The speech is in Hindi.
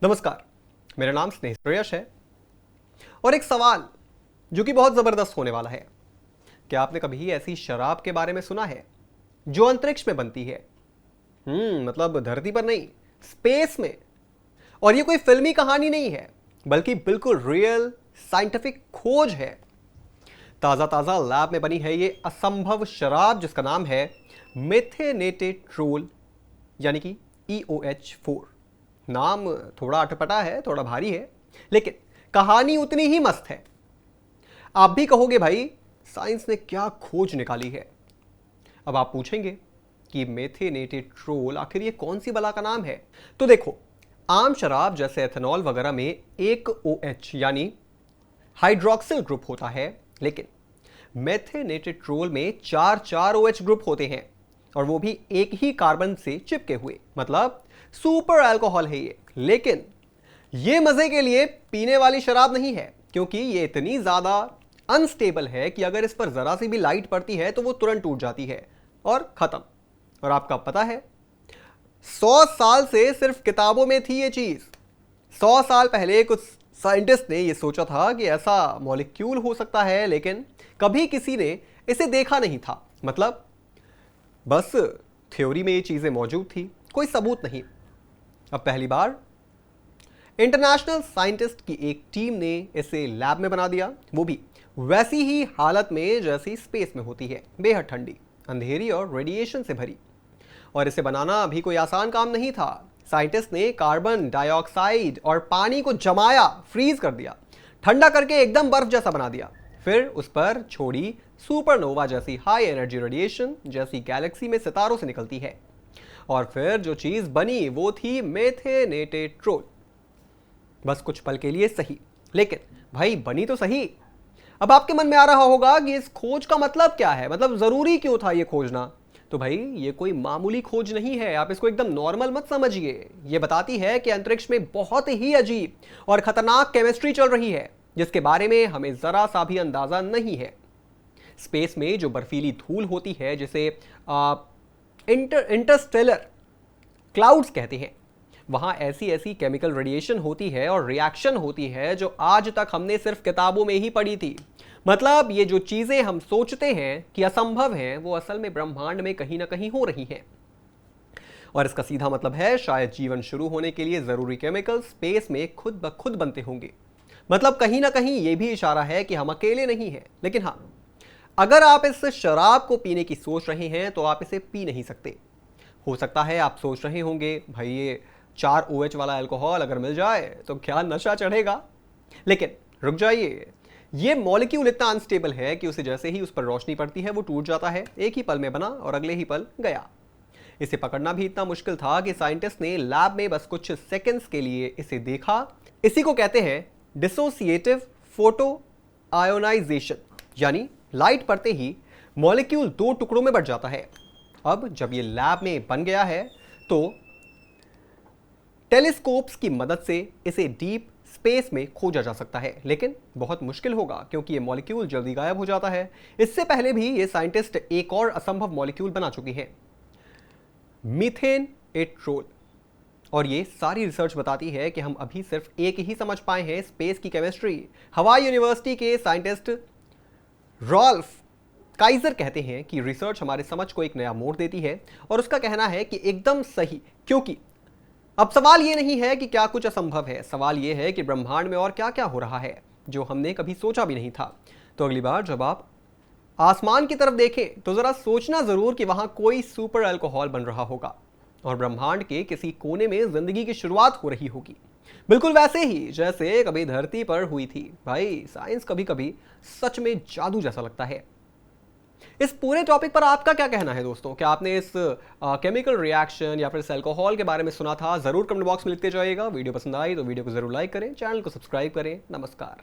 नमस्कार। मेरा नाम स्नेह प्रयश है और एक सवाल जो कि बहुत ज़बरदस्त होने वाला है। क्या आपने कभी ऐसी शराब के बारे में सुना है जो अंतरिक्ष में बनती है? मतलब धरती पर नहीं, स्पेस में। और ये कोई फिल्मी कहानी नहीं है, बल्कि बिल्कुल रियल साइंटिफिक खोज है। ताज़ा ताज़ा लैब में बनी है ये असंभव शराब जिसका नाम है मेथेनेटेड ट्रोल, यानी कि EOH4। नाम थोड़ा अटपटा है, थोड़ा भारी है, लेकिन कहानी उतनी ही मस्त है। आप भी कहोगे भाई साइंस ने क्या खोज निकाली है। अब आप पूछेंगे कि मेथेनेटेड ट्रोल आखिर ये कौन सी बला का नाम है। तो देखो, आम शराब जैसे एथेनॉल वगैरह में एक OH यानी हाइड्रोक्सिल ग्रुप होता है, लेकिन मेथेनेटेड ट्रोल में चार चार OH ग्रुप होते हैं, और वो भी एक ही कार्बन से चिपके हुए। मतलब सुपर अल्कोहल है ये। लेकिन ये मजे के लिए पीने वाली शराब नहीं है, क्योंकि ये इतनी ज्यादा अनस्टेबल है कि अगर इस पर जरा सी भी लाइट पड़ती है तो वो तुरंत टूट जाती है और खत्म। और आपका पता है, 100 साल से सिर्फ किताबों में थी ये चीज। 100 साल पहले कुछ साइंटिस्ट ने ये सोचा था कि ऐसा मॉलिक्यूल हो सकता है, लेकिन कभी किसी ने इसे देखा नहीं था। मतलब बस थ्योरी में ये चीजें मौजूद थी, कोई सबूत नहीं। अब पहली बार इंटरनेशनल साइंटिस्ट की एक टीम ने इसे लैब में बना दिया, वो भी वैसी ही हालत में जैसी स्पेस में होती है, बेहद ठंडी, अंधेरी और रेडिएशन से भरी। और इसे बनाना भी कोई आसान काम नहीं था। साइंटिस्ट ने कार्बन डाइऑक्साइड और पानी को जमाया, फ्रीज कर दिया, ठंडा करके एकदम बर्फ जैसा बना दिया। फिर उस पर छोड़ी सुपरनोवा जैसी हाई एनर्जी रेडिएशन, जैसी गैलेक्सी में सितारों से निकलती है। और फिर जो चीज बनी वो थी मेथेनेटेड ट्रोल। बस कुछ पल के लिए सही, लेकिन भाई बनी तो सही। अब आपके मन में आ रहा होगा कि इस खोज का मतलब क्या है, मतलब जरूरी क्यों था ये खोजना। तो भाई ये कोई मामूली खोज नहीं है, आप इसको एकदम नॉर्मल मत समझिए। ये बताती है कि अंतरिक्ष में बहुत ही अजीब और खतरनाक केमिस्ट्री चल रही है, जिसके बारे में हमें जरा सा भी अंदाजा नहीं है। स्पेस में जो बर्फीली धूल होती है, जिसे इंटरस्टेलर क्लाउड्स कहते हैं, वहां ऐसी ऐसी केमिकल रेडिएशन होती है और रिएक्शन होती है जो आज तक हमने सिर्फ किताबों में ही पढ़ी थी। मतलब ये जो चीजें हम सोचते हैं कि असंभव हैं, वो असल में ब्रह्मांड में कहीं ना कहीं हो रही हैं। और इसका सीधा मतलब है शायद जीवन शुरू होने के लिए जरूरी केमिकल स्पेस में खुद ब खुद बनते होंगे। मतलब कहीं ना कहीं ये भी इशारा है कि हम अकेले नहीं हैं। लेकिन हाँ, अगर आप इस शराब को पीने की सोच रहे हैं तो आप इसे पी नहीं सकते। हो सकता है आप सोच रहे होंगे भाई ये 4 OH वाला अल्कोहल अगर मिल जाए तो क्या नशा चढ़ेगा। लेकिन रुक जाइए, ये मॉलिक्यूल इतना अनस्टेबल है कि उसे जैसे ही उस पर रोशनी पड़ती है वो टूट जाता है। एक ही पल में बना और अगले ही पल गया। इसे पकड़ना भी इतना मुश्किल था कि साइंटिस्ट ने लैब में बस कुछ सेकेंड्स के लिए इसे देखा। इसी को कहते हैं डिसोसिएटिव फोटो आयोनाइजेशन, यानी लाइट पड़ते ही मॉलिक्यूल 2 टुकड़ों में बट जाता है। अब जब ये लैब में बन गया है तो टेलीस्कोप्स की मदद से इसे डीप स्पेस में खोजा जा सकता है, लेकिन बहुत मुश्किल होगा क्योंकि ये मॉलिक्यूल जल्दी गायब हो जाता है। इससे पहले भी ये साइंटिस्ट एक और असंभव मॉलिक्यूल बना चुके हैं, मीथेन एट्रोल। और ये सारी रिसर्च बताती है कि हम अभी सिर्फ एक ही समझ पाए हैं स्पेस की केमिस्ट्री। हवाई यूनिवर्सिटी के साइंटिस्ट रॉल्फ काइजर कहते हैं कि रिसर्च हमारे समझ को एक नया मोड़ देती है, और उसका कहना है कि एकदम सही, क्योंकि अब सवाल ये नहीं है कि क्या कुछ असंभव है, सवाल ये है कि ब्रह्मांड में और क्या क्या हो रहा है जो हमने कभी सोचा भी नहीं था। तो अगली बार जब आप आसमान की तरफ देखें तो जरा सोचना जरूर कि वहां कोई सुपर अल्कोहल बन रहा होगा और ब्रह्मांड के किसी कोने में जिंदगी की शुरुआत हो रही होगी, बिल्कुल वैसे ही जैसे कभी धरती पर हुई थी। भाई साइंस कभी कभी सच में जादू जैसा लगता है। इस पूरे टॉपिक पर आपका क्या कहना है दोस्तों? क्या आपने इस केमिकल रिएक्शन या फिर इस अल्कोहल के बारे में सुना था? जरूर कमेंट बॉक्स में लिखते जाइएगा। वीडियो पसंद आई तो वीडियो को जरूर लाइक करें, चैनल को सब्सक्राइब करें। नमस्कार।